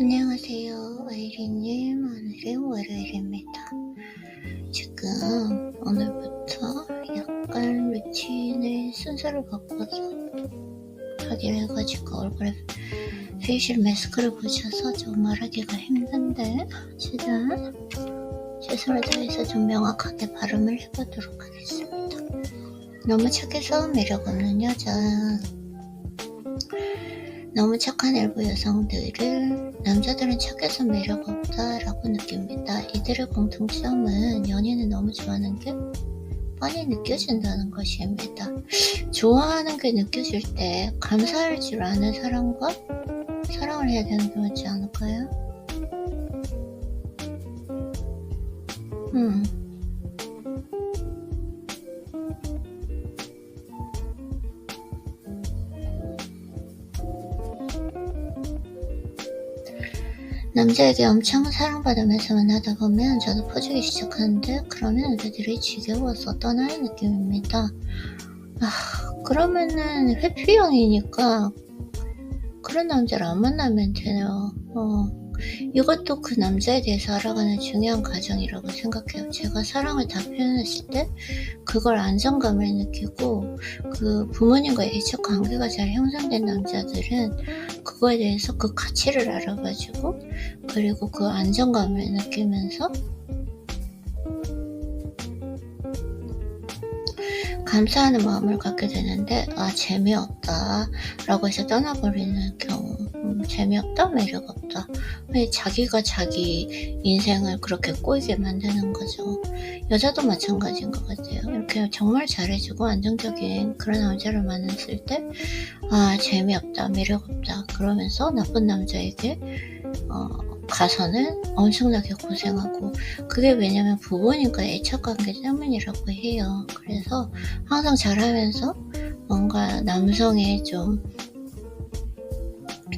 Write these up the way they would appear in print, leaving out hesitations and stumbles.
안녕하세요. 아이린님, 오늘은 월요일입니다. 지금 오늘부터 약간 루틴의 순서를 바꿔서 하기로 해가지고 얼굴에 페이셜 마스크를 붙여서 좀 말하기가 힘든데 최대한 최선을 다해서 좀 명확하게 발음을 해보도록 하겠습니다. 너무 착해서 매력 없는 여자, 너무 착한 일부 여성들을 남자들은 착해서 매력 없다라고 느낍니다. 이들의 공통점은 연인을 너무 좋아하는 게 뻔히 느껴진다는 것입니다. 좋아하는 게 느껴질 때 감사할 줄 아는 사람과 사랑을 해야 되는 게 맞지 않을까요? 남자에게 엄청 사랑받으면서 만나다 보면 저도 퍼주기 시작하는데 그러면 여자들이 지겨워서 떠나는 느낌입니다. 그러면은 회피형이니까 그런 남자를 안 만나면 되네요. 이것도 그 남자에 대해서 알아가는 중요한 과정이라고 생각해요. 제가 사랑을 다 표현했을 때 그걸 안정감을 느끼고 그 부모님과의 애착 관계가 잘 형성된 남자들은 그거에 대해서 그 가치를 알아가지고 그리고 그 안정감을 느끼면서 감사하는 마음을 갖게 되는데 재미없다 라고 해서 떠나버리는 경우, 재미없다, 매력없다, 왜 자기가 자기 인생을 그렇게 꼬이게 만드는 거죠. 여자도 마찬가지인 것 같아요. 이렇게 정말 잘해주고 안정적인 그런 남자를 만났을 때 재미없다, 매력없다 그러면서 나쁜 남자에게 가서는 엄청나게 고생하고, 그게 왜냐면 부모님과의 애착관계 때문이라고 해요. 그래서 항상 잘하면서 뭔가 남성의 좀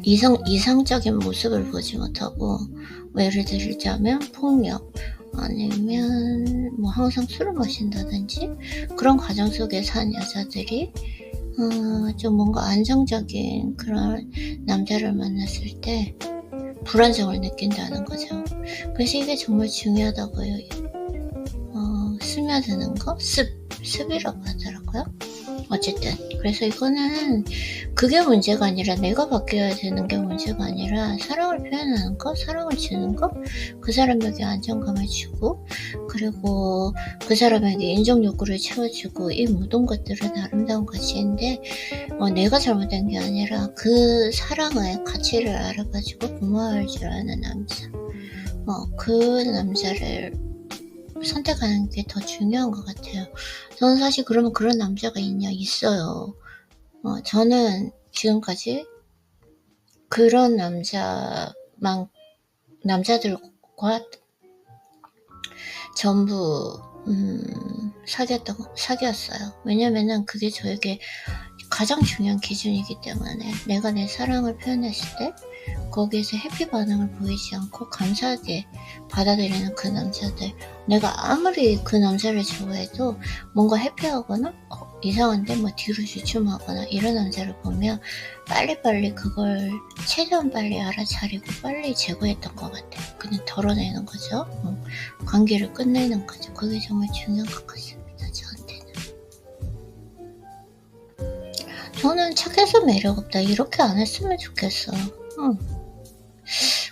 이상적인 모습을 보지 못하고, 예를 들자면 폭력 아니면 뭐 항상 술을 마신다든지 그런 과정 속에 산 여자들이 좀 뭔가 안정적인 그런 남자를 만났을 때 불안정을 느낀다는 거죠. 그래서 이게 정말 중요하다고요. 스며드는 거? 습이라고 하더라고요. 어쨌든 그래서 이거는 그게 문제가 아니라 내가 바뀌어야 되는 게 문제가 아니라 사랑을 표현하는 거, 사랑을 주는 거, 그 사람에게 안정감을 주고 그리고 그 사람에게 인정 욕구를 채워주고, 이 모든 것들은 아름다운 가치인데 내가 잘못된 게 아니라 그 사랑의 가치를 알아가지고 고마워할 줄 아는 남자, 그 남자를 선택하는 게 더 중요한 것 같아요. 저는 사실 그러면 그런 남자가 있어요. 저는 지금까지 그런 남자들과 전부 사귀었어요. 왜냐면은 그게 저에게 가장 중요한 기준이기 때문에, 내가 내 사랑을 표현했을 때 거기에서 해피 반응을 보이지 않고 감사하게 받아들이는 그 남자들, 내가 아무리 그 남자를 좋아해도 뭔가 해피하거나 이상한데 뒤로 주춤하거나 이런 남자를 보면 빨리빨리 그걸 최대한 빨리 알아차리고 빨리 제거했던 것 같아요. 그냥 덜어내는 거죠. 관계를 끝내는 거죠. 그게 정말 중요한 것 같습니다, 저한테는. 저는 착해서 매력없다 이렇게 안 했으면 좋겠어.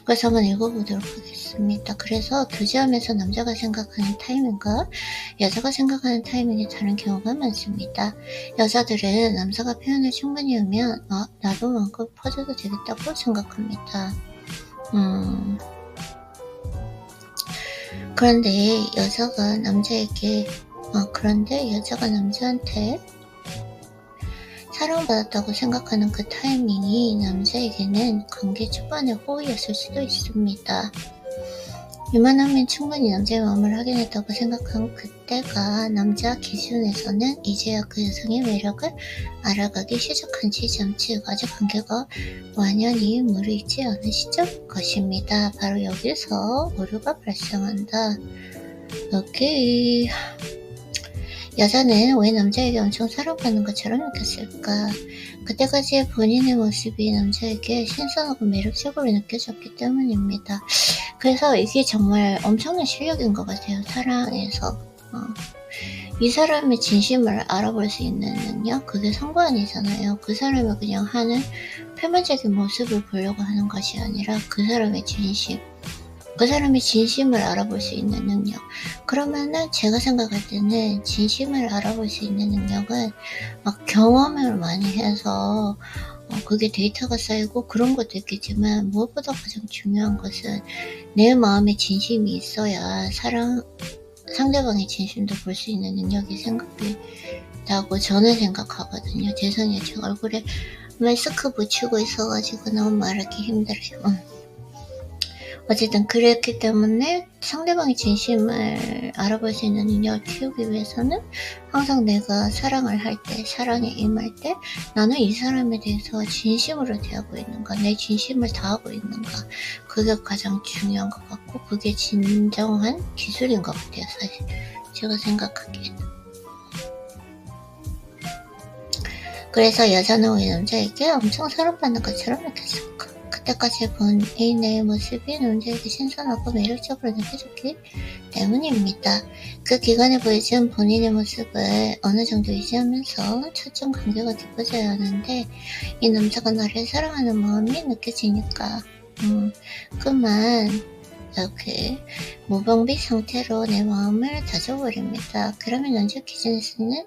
그래서 한번 읽어보도록 하겠습니다. 그래서 교제하면서 남자가 생각하는 타이밍과 여자가 생각하는 타이밍이 다른 경우가 많습니다. 여자들은 남자가 표현을 충분히 하면 나도 만큼 퍼져도 되겠다고 생각합니다. 그런데 여자가 남자한테 사랑받았다고 생각하는 그 타이밍이 남자에게는 관계 초반의 호의였을 수도 있습니다. 이만하면 충분히 남자의 마음을 확인했다고 생각한 그때가 남자 기준에서는 이제야 그 여성의 매력을 알아가기 시작한 지점, 즉 아직 관계가 완연히 무르익지 않은 시점 것입니다. 바로 여기서 오류가 발생한다. 오케이. 여자는 왜 남자에게 엄청 사랑받는 것처럼 느꼈을까? 그때까지의 본인의 모습이 남자에게 신선하고 매력적으로 느껴졌기 때문입니다. 그래서 이게 정말 엄청난 실력인 것 같아요. 사랑에서. 이 사람의 진심을 알아볼 수 있는 능력? 그게 성공 아니잖아요. 그 사람이 그냥 하는 표면적인 모습을 보려고 하는 것이 아니라 그 사람의 진심. 그 사람의 진심을 알아볼 수 있는 능력. 그러면은 제가 생각할 때는 진심을 알아볼 수 있는 능력은 막 경험을 많이 해서 그게 데이터가 쌓이고 그런 것도 있겠지만 무엇보다 가장 중요한 것은 내 마음에 진심이 있어야 상대방의 진심도 볼 수 있는 능력이 생각된다고 저는 생각하거든요. 죄송해요. 제 얼굴에 마스크 붙이고 있어가지고 너무 말하기 힘들어요. 어쨌든 그랬기 때문에 상대방의 진심을 알아볼 수 있는 능력을 키우기 위해서는 항상 내가 사랑을 할 때, 사랑에 임할 때 나는 이 사람에 대해서 진심으로 대하고 있는가, 내 진심을 다하고 있는가, 그게 가장 중요한 것 같고 그게 진정한 기술인 것 같아요. 사실 제가 생각하기에는. 그래서 여자는 왜 남자에게 엄청 사랑받는 것처럼 느꼈을까? 그때까지 본인의 모습이 남자에게 신선하고 매력적으로 느껴졌기 때문입니다. 그 기간에 보여준 본인의 모습을 어느 정도 유지하면서 초점 관계가 깊어져야 하는데 이 남자가 나를 사랑하는 마음이 느껴지니까 그만 이렇게 무방비 상태로 내 마음을 다져버립니다. 그러면 남자 기준에서는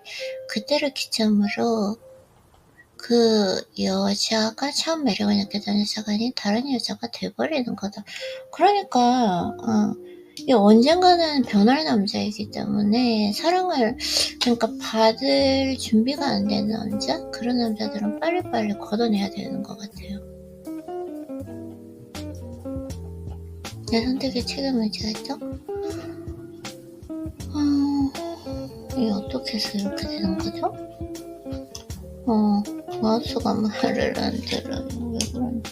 그때를 기점으로 그 여자가 처음 매력을 느꼈던 여자가 아닌 다른 여자가 돼버리는 거다. 그러니까 이 언젠가는 변할 남자이기 때문에 사랑을 그러니까 받을 준비가 안 되는 남자? 그런 남자들은 빨리빨리 걷어내야 되는 것 같아요. 내 선택에 책임을 져야죠. 이게 어떻게 해서 이렇게 되는 거죠? 마우스가 말을 안 들어요. 왜 그런지.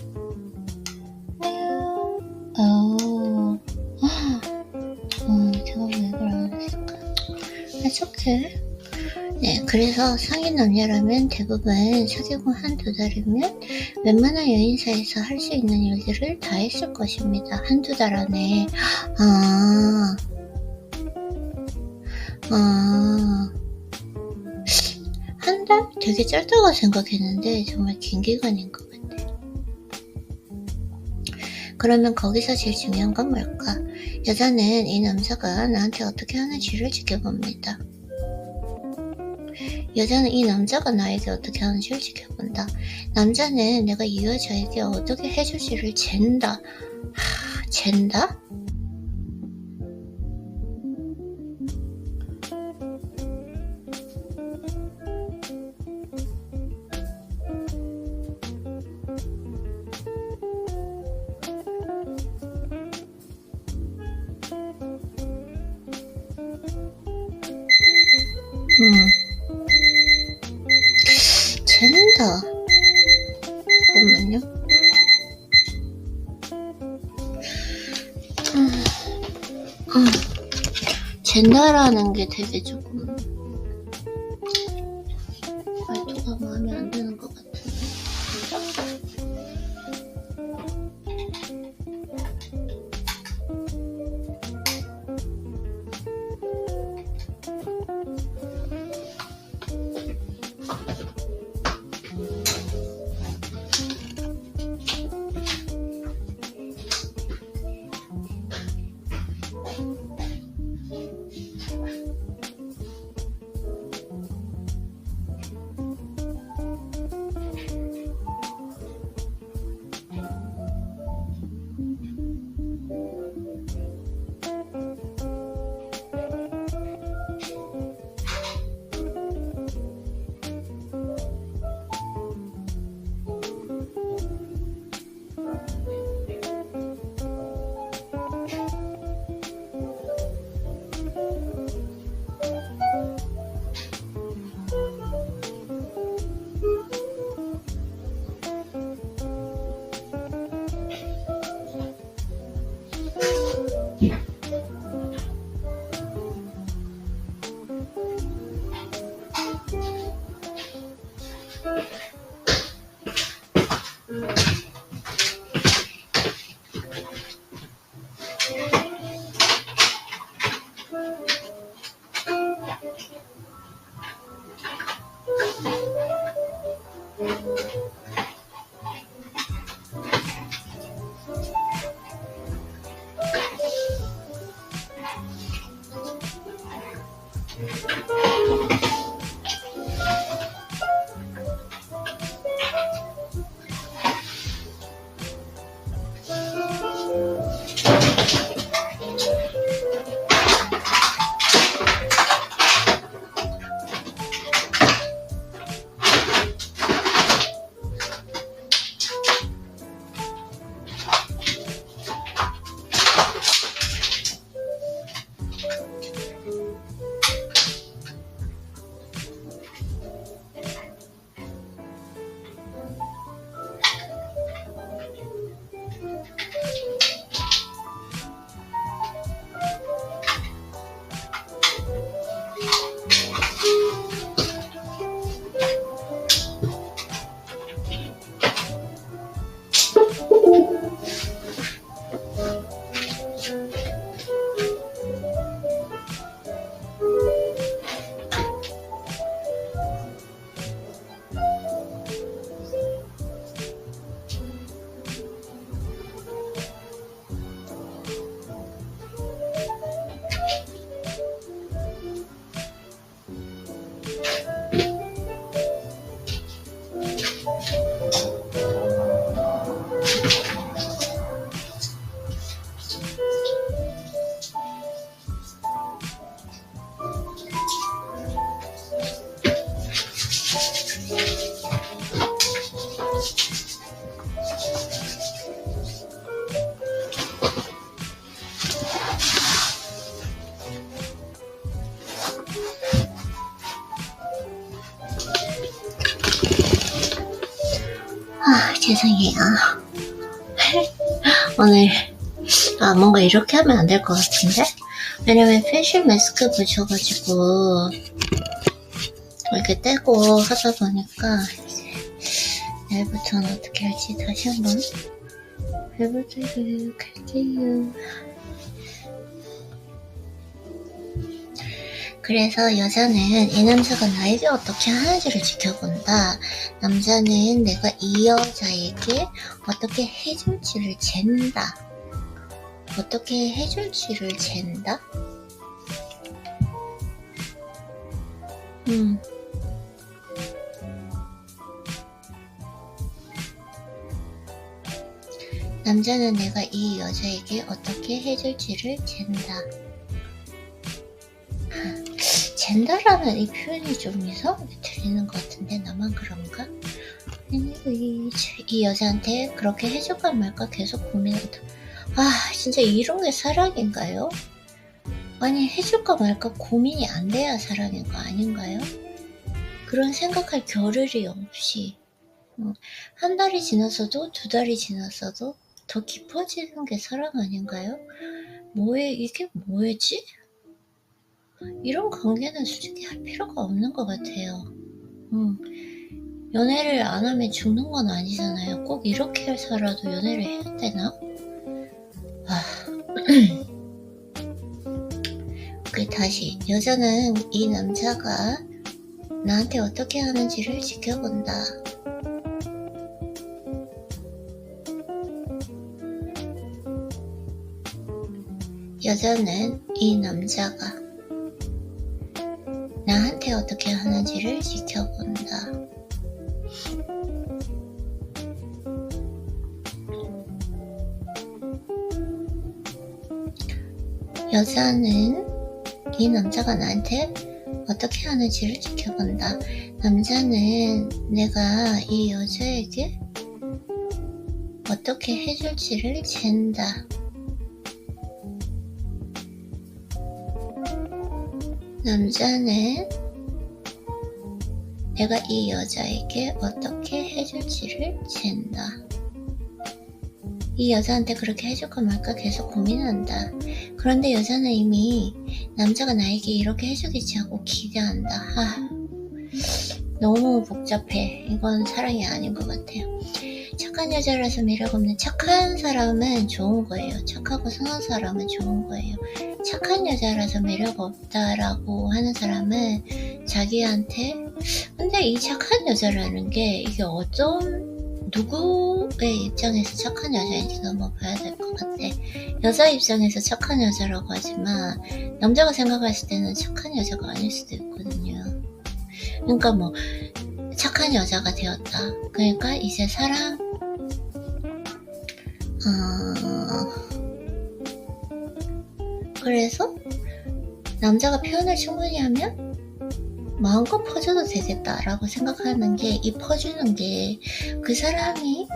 제가 왜 그러셨을까? It's okay. 네, 그래서 상인 남녀라면 대부분 사귀고 한두 달이면 웬만한 여인사에서 할 수 있는 일들을 다 했을 것입니다. 한두 달 안에. 한 달? 되게 짧다고 생각했는데 정말 긴 기간인 것 같아요. 그러면 거기서 제일 중요한 건 뭘까? 여자는 이 남자가 나한테 어떻게 하는지를 지켜봅니다. 여자는 이 남자가 나에게 어떻게 하는지를 지켜본다. 남자는 내가 이 여자에게 어떻게 해줄지를 잰다. 잰다? 잰다. 잠깐만요. 잰다라는 게 되게 조금 말투가 마음에 안 드는 것 같은데. 죄송해요. 오늘 뭔가 이렇게 하면 안 될 것 같은데? 왜냐면 페이셜 마스크 붙여가지고 이렇게 떼고 하다 보니까 내일부터는 어떻게 할지 다시 한번 해보도록 할게요. 그래서 여자는 이 남자가 나에게 어떻게 하는지를 지켜본다. 남자는 내가 이 여자에게 어떻게 해줄지를 잰다. 어떻게 해줄지를 잰다? 남자는 내가 이 여자에게 어떻게 해줄지를 잰다. 젠다라는 이 표현이 좀 이상하게 들리는 것 같은데 나만 그런가? 이 여자한테 그렇게 해줄까 말까 계속 고민한다. 진짜 이런 게 사랑인가요? 아니 해줄까 말까 고민이 안 돼야 사랑인 거 아닌가요? 그런 생각할 겨를이 없이 한 달이 지났어도 2달이 지났어도 더 깊어지는 게 사랑 아닌가요? 이게 뭐지? 이런 관계는 솔직히 할 필요가 없는 것 같아요. 연애를 안 하면 죽는 건 아니잖아요. 꼭 이렇게 살아도 연애를 해야 되나? 다시 여자는 이 남자가 나한테 어떻게 하는지를 지켜본다. 여자는 이 남자가 나한테 어떻게 하는지를 지켜본다. 여자는 이 남자가 나한테 어떻게 하는지를 지켜본다. 남자는 내가 이 여자에게 어떻게 해줄지를 잰다. 남자는 내가 이 여자에게 어떻게 해줄지를 잰다. 이 여자한테 그렇게 해줄까 말까 계속 고민한다. 그런데 여자는 이미 남자가 나에게 이렇게 해주겠지 하고 기대한다. 너무 복잡해. 이건 사랑이 아닌 것 같아요. 착한 여자라서 매력 없는 착한 사람은 좋은 거예요. 착하고 선한 사람은 좋은 거예요. 착한 여자라서 매력 없다라고 하는 사람은 자기한테 근데 이 착한 여자라는 게 이게 누구의 입장에서 착한 여자인지 한번 봐야 될 것 같아. 여자 입장에서 착한 여자라고 하지만 남자가 생각했을 때는 착한 여자가 아닐 수도 있거든요. 그러니까 착한 여자가 되었다. 그러니까 이제 그래서 남자가 표현을 충분히 하면 마음껏 퍼줘도 되겠다라고 생각하는 게 이 퍼주는 게 그 사람이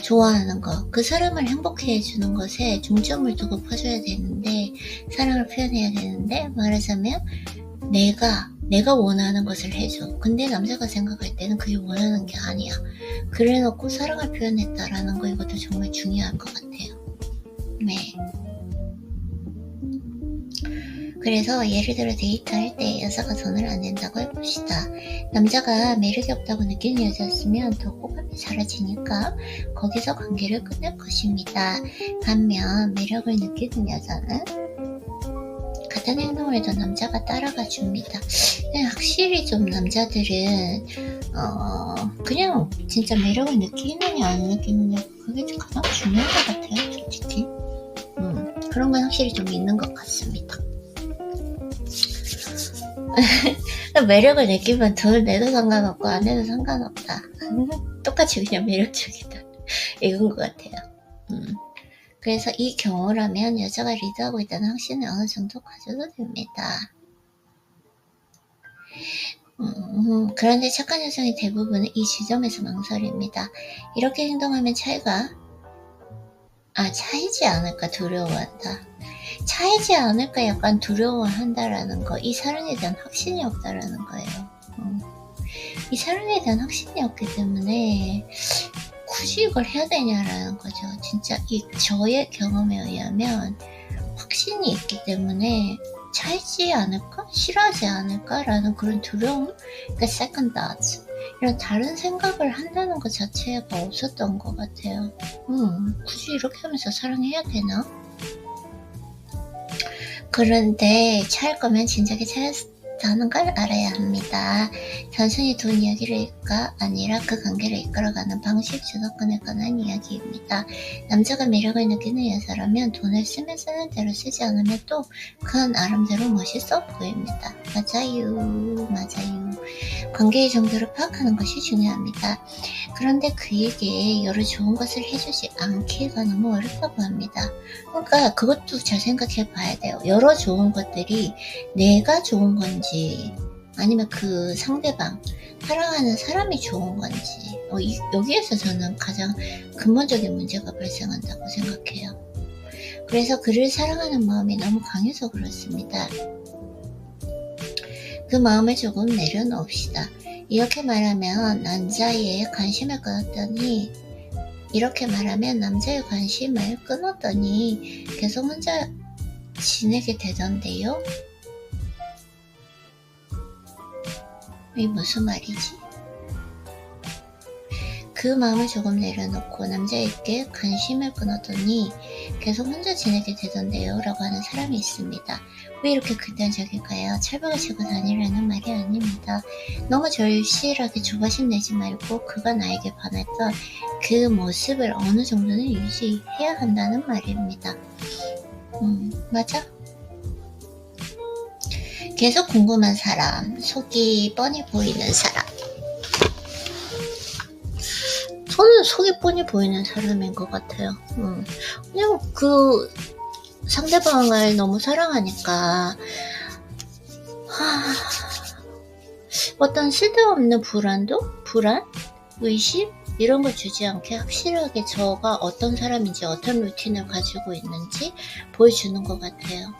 좋아하는 거, 그 사람을 행복해 해주는 것에 중점을 두고 퍼줘야 되는데 사랑을 표현해야 되는데 말하자면 내가 원하는 것을 해줘. 근데 남자가 생각할 때는 그게 원하는 게 아니야. 그래놓고 사랑을 표현했다라는 거 이것도 정말 중요할 것 같아요. 네. 그래서 예를 들어 데이트할 때 여자가 돈을 안 낸다고 해봅시다. 남자가 매력이 없다고 느끼는 여자였으면 더 호감이 사라지니까 거기서 관계를 끝낼 것입니다. 반면 매력을 느끼는 여자는 같은 행동을 해도 남자가 따라가 줍니다. 확실히 좀 남자들은 그냥 진짜 매력을 느끼느냐 안 느끼느냐 그게 가장 중요한 것 같아요. 솔직히 그런 건 확실히 좀 있는 것 같습니다. 매력을 느끼면 돈을 내도 상관없고 안 내도 상관없다. 똑같이 그냥 매력적이다. 이건 것 같아요. 그래서 이 경우라면 여자가 리드하고 있다는 확신을 어느 정도 가져도 됩니다. 그런데 착한 여성의 대부분은 이 지점에서 망설입니다. 이렇게 행동하면 차이지 않을까 두려워한다. 차이지 않을까 약간 두려워한다라는 거, 이 사랑에 대한 확신이 없다라는 거예요. 이 사랑에 대한 확신이 없기 때문에 굳이 이걸 해야 되냐라는 거죠. 진짜 저의 경험에 의하면 확신이 있기 때문에 차이지 않을까? 싫어하지 않을까? 라는 그런 두려움, 그러니까 second thoughts, 이런 다른 생각을 한다는 것 자체가 없었던 것 같아요. 굳이 이렇게 하면서 사랑해야 되나? 그런데 차일 거면 진작에 차였다는 걸 알아야 합니다. 단순히 돈 이야기가 아니라 그 관계를 이끌어가는 방식, 주도권에 관한 이야기입니다. 남자가 매력을 느끼는 여자라면 돈을 쓰면 쓰는 대로 쓰지 않으면 또 그건 나름대로 멋있어 보입니다. 맞아요. 관계의 정도를 파악하는 것이 중요합니다. 그런데 그에게 여러 좋은 것을 해주지 않기가 너무 어렵다고 합니다. 그러니까 그것도 잘 생각해 봐야 돼요. 여러 좋은 것들이 내가 좋은 건지 아니면 그 상대방 사랑하는 사람이 좋은 건지 여기에서 저는 가장 근본적인 문제가 발생한다고 생각해요. 그래서 그를 사랑하는 마음이 너무 강해서 그렇습니다. 그 마음을 조금 내려놓읍시다. 이렇게 말하면 남자의 관심을 끊었더니 계속 혼자 지내게 되던데요? 이게 무슨 말이지? 그 마음을 조금 내려놓고 남자에게 관심을 끊었더니 계속 혼자 지내게 되던데요 라고 하는 사람이 있습니다. 왜 이렇게 극단적일까요? 철벽을 치고 다니라는 말이 아닙니다. 너무 절실하게 조바심 내지 말고 그가 나에게 반했던 그 모습을 어느 정도는 유지해야 한다는 말입니다. 맞아? 계속 궁금한 사람, 속이 뻔히 보이는 사람. 저는 속이 뻔히 보이는 사람인 것 같아요. 그냥 그 상대방을 너무 사랑하니까 어떤 쓸데없는 불안, 의심 이런 걸 주지 않게 확실하게 저가 어떤 사람인지 어떤 루틴을 가지고 있는지 보여주는 것 같아요.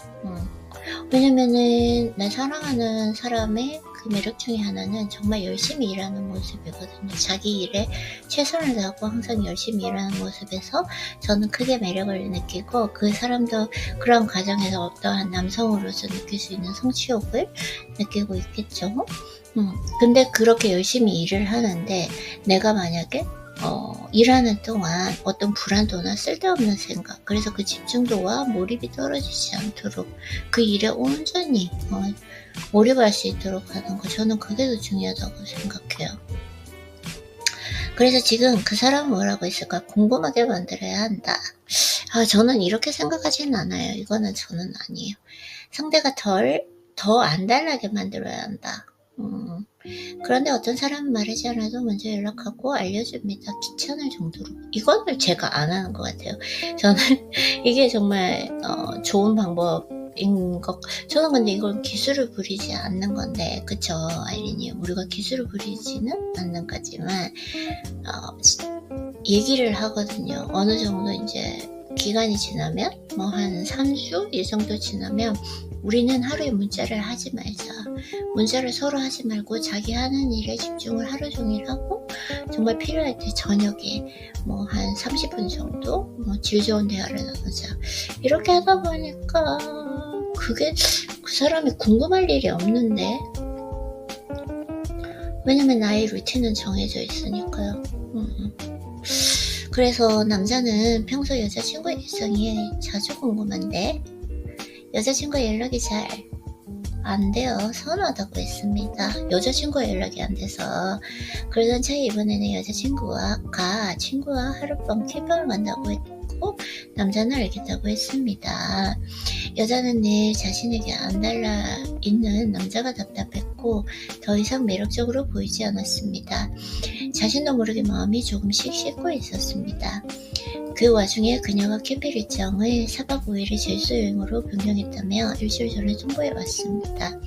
왜냐면은 나 사랑하는 사람의 그 매력 중에 하나는 정말 열심히 일하는 모습이거든요. 자기 일에 최선을 다하고 항상 열심히 일하는 모습에서 저는 크게 매력을 느끼고 그 사람도 그런 과정에서 어떠한 남성으로서 느낄 수 있는 성취욕을 느끼고 있겠죠. 근데 그렇게 열심히 일을 하는데 내가 만약에 일하는 동안 어떤 불안도나 쓸데없는 생각, 그래서 그 집중도와 몰입이 떨어지지 않도록 그 일에 온전히 몰입할 수 있도록 하는 거, 저는 그게 더 중요하다고 생각해요. 그래서 지금 그 사람은 뭐라고 했을까? 궁금하게 만들어야 한다. 저는 이렇게 생각하지는 않아요. 이거는 저는 아니에요. 상대가 더 안달나게 만들어야 한다. 그런데 어떤 사람은 말하지 않아도 먼저 연락하고 알려줍니다. 귀찮을 정도로. 이거는 제가 안 하는 것 같아요. 저는 이게 정말 좋은 방법인 것. 저는 근데 이건 기술을 부리지 않는 건데, 그쵸 아이린님? 우리가 기술을 부리지는 않는 거지만 얘기를 하거든요. 어느 정도 이제 기간이 지나면 한 3주 이 정도 지나면 우리는 하루에 문자를 하지 말자. 문자를 서로 하지 말고 자기 하는 일에 집중을 하루 종일 하고 정말 필요할 때 저녁에 한 30분 정도 질 좋은 대화를 나누자. 이렇게 하다 보니까 그게 그 사람이 궁금할 일이 없는데. 왜냐면 나의 루틴은 정해져 있으니까요. 그래서 남자는 평소 여자친구의 일상이 자주 궁금한데 여자친구와 연락이 잘 안 돼요. 서운하다고 했습니다. 여자친구와 연락이 안 돼서. 그러던 차에 이번에는 여자친구와 하룻밤 캠핑을 간다고 했고 남자는 알겠다고 했습니다. 여자는 늘 자신에게 안 달라 있는 남자가 답답했고 더 이상 매력적으로 보이지 않았습니다. 자신도 모르게 마음이 조금씩 식고 있었습니다. 그 와중에 그녀가 캠핑 일정을 4박 5일의 제주도 여행으로 변경했다며 일주일 전에 통보해 왔습니다.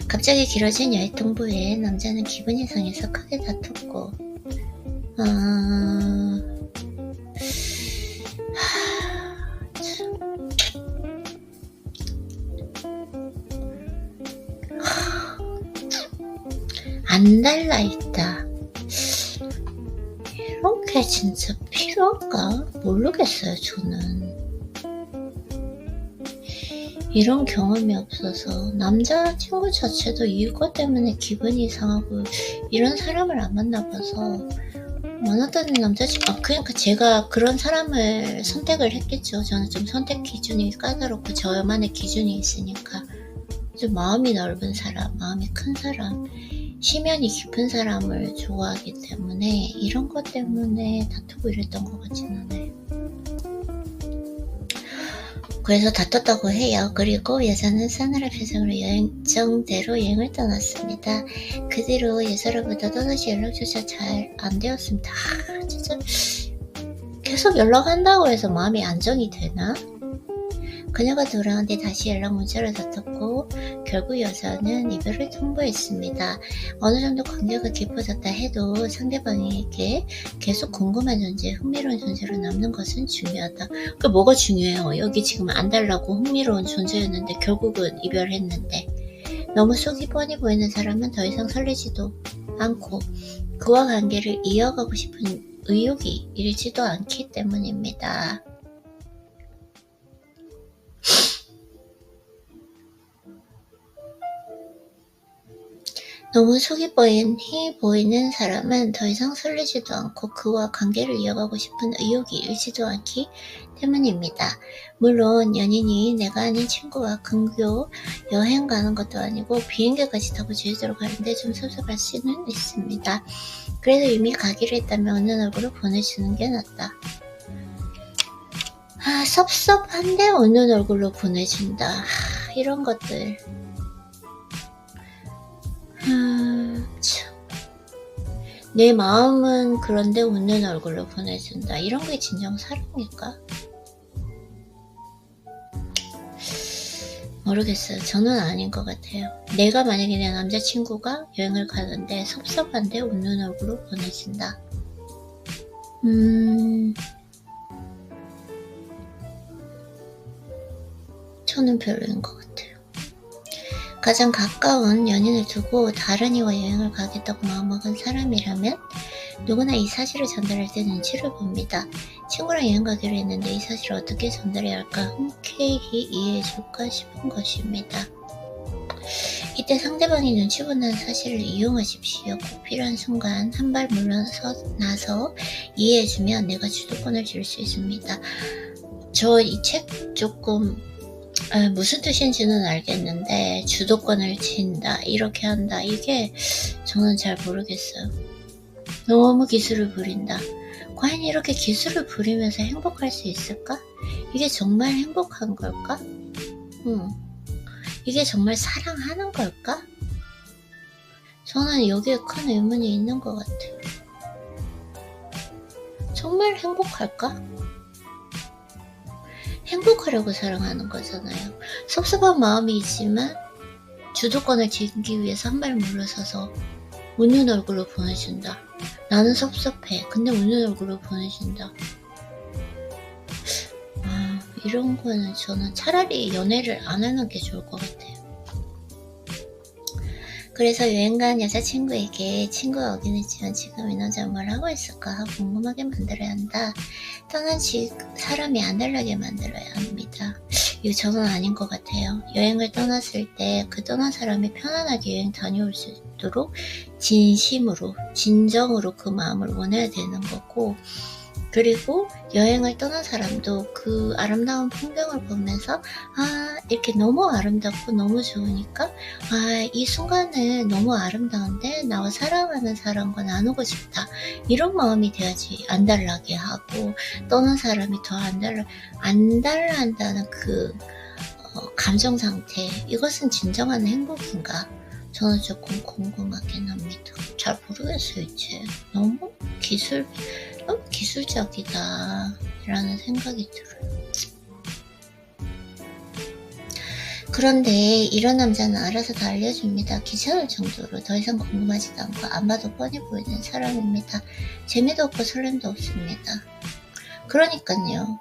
갑자기 길어진 여행 통보에 남자는 기분이 상해서 크게 다퉜고 안 달라있다. 이런 게 진짜 필요할까? 모르겠어요, 저는. 이런 경험이 없어서 남자친구 자체도 이것 때문에 기분이 상하고 이런 사람을 안 만나봐서 원하던 남자친구 그러니까 제가 그런 사람을 선택을 했겠죠. 저는 좀 선택 기준이 까다롭고 저만의 기준이 있으니까 좀 마음이 넓은 사람, 마음이 큰 사람, 심연이 깊은 사람을 좋아하기 때문에 이런 것 때문에 다투고 이랬던 것 같진 않아요. 그래서 다퉜다고 해요. 그리고 여자는 싸늘한 표정으로 일정대로 여행을 떠났습니다. 그 뒤로 여자로부터 또다시 연락조차 잘 안 되었습니다. 진짜 계속 연락한다고 해서 마음이 안정이 되나? 그녀가 돌아온 뒤 다시 연락 문자를 다퉜고 결국 여자는 이별을 통보했습니다. 어느 정도 관계가 깊어졌다 해도 상대방에게 계속 궁금한 존재, 흥미로운 존재로 남는 것은 중요하다. 그 뭐가 중요해요? 여기 지금 안 달라고 흥미로운 존재였는데 결국은 이별했는데 너무 속이 뻔히 보이는 사람은 더 이상 설레지도 않고 그와 관계를 이어가고 싶은 의욕이 일지도 않기 때문입니다. 너무 속이 뻔히 보이는 사람은 더 이상 설레지도 않고 그와 관계를 이어가고 싶은 의욕이 일지도 않기 때문입니다. 물론 연인이 내가 아닌 친구와 근교 여행 가는 것도 아니고 비행기까지 타고 제주도로 가는데 좀 섭섭할 수는 있습니다. 그래도 이미 가기로 했다면 웃는 얼굴을 보내주는 게 낫다. 섭섭한데 웃는 얼굴로 보내준다. 이런 것들. 참. 내 마음은 그런데 웃는 얼굴로 보내준다. 이런 게 진정 사랑일까? 모르겠어요. 저는 아닌 것 같아요. 내가 만약에 내 남자친구가 여행을 가는데 섭섭한데 웃는 얼굴로 보내준다. 저는 별로인 것 같아요. 가장 가까운 연인을 두고 다른 이와 여행을 가겠다고 마음먹은 사람이라면 누구나 이 사실을 전달할 때 눈치를 봅니다. 친구랑 여행 가기로 했는데 이 사실을 어떻게 전달해야 할까 흔쾌히 이해해줄까 싶은 것입니다. 이때 상대방이 눈치 본다는 사실을 이용하십시오. 꼭 필요한 순간 한 발 물러나서 이해해주면 내가 주도권을 줄 수 있습니다. 저 이 책 조금 무슨 뜻인지는 알겠는데 주도권을 쥔다, 이렇게 한다, 이게 저는 잘 모르겠어요. 너무 기술을 부린다. 과연 이렇게 기술을 부리면서 행복할 수 있을까? 이게 정말 행복한 걸까? 이게 정말 사랑하는 걸까? 저는 여기에 큰 의문이 있는 것 같아요. 정말 행복할까? 행복하려고 사랑하는 거잖아요. 섭섭한 마음이 있지만 주도권을 지키기 위해서 한 발 물러서서 웃는 얼굴로 보내준다. 나는 섭섭해. 근데 웃는 얼굴로 보내준다. 이런 거는 저는 차라리 연애를 안 하는 게 좋을 것 같아요. 그래서 여행 간 여자친구에게 친구가 오긴 했지만 지금 이 남자가 뭘 하고 있을까 궁금하게 만들어야 한다. 떠난 사람이 안 달라게 만들어야 합니다. 이거 저는 아닌 것 같아요. 여행을 떠났을 때 그 떠난 사람이 편안하게 여행 다녀올 수 있도록 진심으로, 진정으로 그 마음을 원해야 되는 거고, 그리고 여행을 떠난 사람도 그 아름다운 풍경을 보면서 이렇게 너무 아름답고 너무 좋으니까 이 순간은 너무 아름다운데 나와 사랑하는 사람과 나누고 싶다, 이런 마음이 돼야지 안달나게 하고, 떠난 사람이 더 안달난다는 그 감정 상태, 이것은 진정한 행복인가? 저는 조금 궁금하긴 합니다. 잘 모르겠어요. 이제 너무 기술적이다 라는 생각이 들어요. 그런데 이런 남자는 알아서 다 알려줍니다. 귀찮을 정도로 더 이상 궁금하지도 않고 안 봐도 뻔히 보이는 사람입니다. 재미도 없고 설렘도 없습니다. 그러니까요,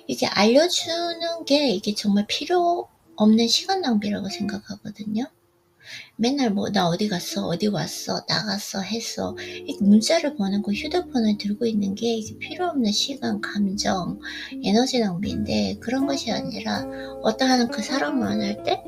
이게 알려주는 게 이게 정말 필요 없는 시간 낭비라고 생각하거든요. 맨날 나 어디 갔어, 어디 왔어, 나갔어, 했어, 문자를 보는 거, 휴대폰을 들고 있는 게 이게 필요 없는 시간, 감정, 에너지 낭비인데, 그런 것이 아니라 어떠한 그 사람 만날 때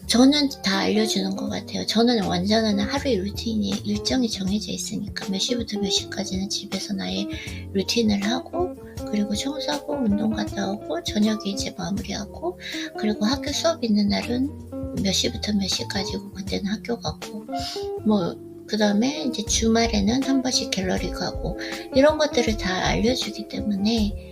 저는 다 알려주는 것 같아요. 저는 완전한 하루의 루틴이 일정이 정해져 있으니까 몇 시부터 몇 시까지는 집에서 나의 루틴을 하고, 그리고 청소하고 운동 갔다 오고 저녁에 이제 마무리하고, 그리고 학교 수업 있는 날은 몇 시부터 몇 시까지고 그때는 학교 가고, 그 다음에 이제 주말에는 한 번씩 갤러리 가고, 이런 것들을 다 알려주기 때문에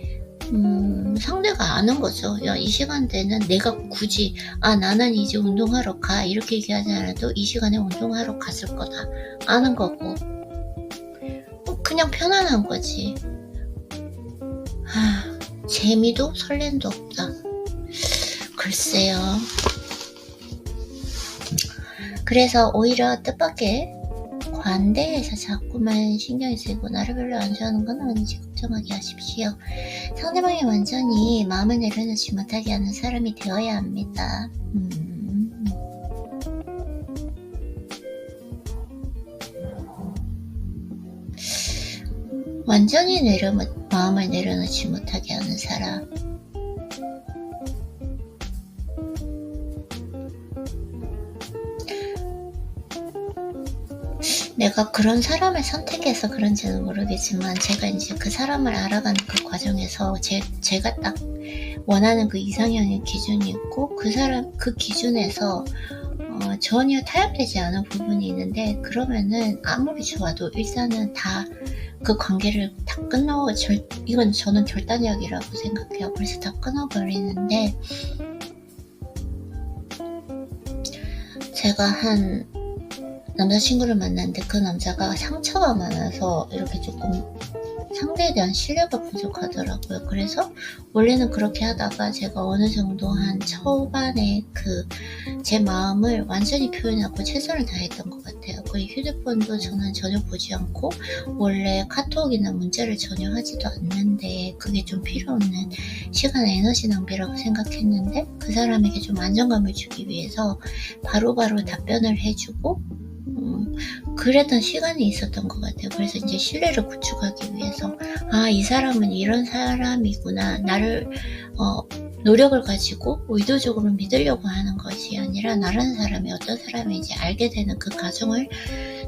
상대가 아는 거죠. 야, 이 시간대는 내가 굳이 나는 이제 운동하러 가, 이렇게 얘기하지 않아도 이 시간에 운동하러 갔을 거다 아는 거고, 그냥 편안한 거지. 재미도 설렘도 없다. 글쎄요. 그래서 오히려 뜻밖의 관대해서 자꾸만 신경이 쓰이고 나를 별로 안 좋아하는 건 아닌지 걱정하게 하십시오. 상대방이 완전히 마음을 내려놓지 못하게 하는 사람이 되어야 합니다. 완전히 마음을 내려놓지 못하게 하는 사람. 내가 그런 사람을 선택해서 그런지는 모르겠지만, 제가 이제 그 사람을 알아가는 그 과정에서 제가 딱 원하는 그 이상형의 기준이 있고, 그 기준에서 전혀 타협되지 않은 부분이 있는데, 그러면은 아무리 좋아도 일단은 다 그 관계를 다 이건 저는 결단력이라고 생각해요. 그래서 다 끊어버리는데, 제가 한 남자친구를 만났는데 그 남자가 상처가 많아서 이렇게 조금 상대에 대한 신뢰가 부족하더라고요. 그래서 원래는 그렇게 하다가 제가 어느 정도 한 초반에 제 마음을 완전히 표현하고 최선을 다했던 것 같아요. 그리고 휴대폰도 저는 전혀 보지 않고, 원래 카톡이나 문자를 전혀 하지도 않는데 그게 좀 필요 없는 시간, 에너지 낭비라고 생각했는데, 그 사람에게 좀 안정감을 주기 위해서 바로바로 답변을 해주고 그랬던 시간이 있었던 것 같아요. 그래서 이제 신뢰를 구축하기 위해서 이 사람은 이런 사람이구나, 나를 노력을 가지고 의도적으로 믿으려고 하는 것이 아니라 나라는 사람이 어떤 사람인지 알게 되는 그 과정을